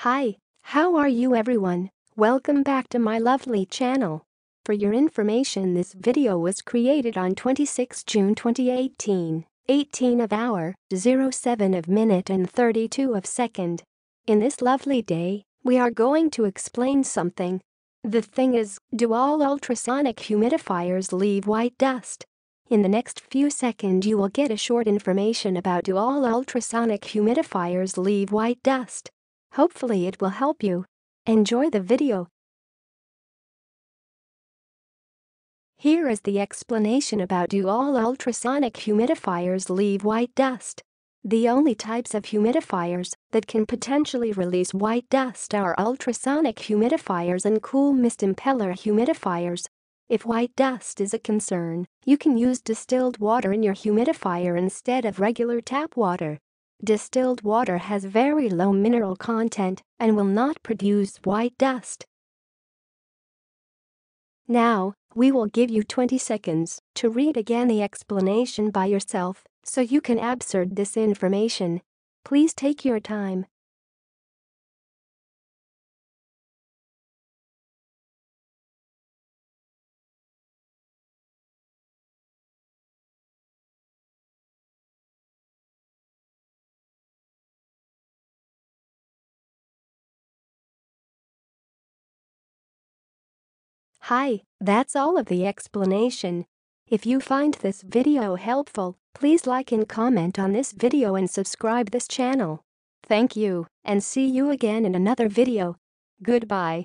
Hi, how are you everyone? Welcome back to my lovely channel. For your information, this video was created on 26 June 2018, 18 of hour, 07 of minute and 32 of second. In this lovely day, we are going to explain something. The thing is, do all ultrasonic humidifiers leave white dust? In the next few seconds you will get a short information about do all ultrasonic humidifiers leave white dust. Hopefully it will help you. Enjoy the video. Here is the explanation about do all ultrasonic humidifiers leave white dust. The only types of humidifiers that can potentially release white dust are ultrasonic humidifiers and cool mist impeller humidifiers. If white dust is a concern, you can use distilled water in your humidifier instead of regular tap water. Distilled water has very low mineral content and will not produce white dust. Now, we will give you 20 seconds to read again the explanation by yourself so you can absorb this information. Please take your time. Hi, that's all of the explanation. If you find this video helpful, please like and comment on this video and subscribe this channel. Thank you, and see you again in another video. Goodbye.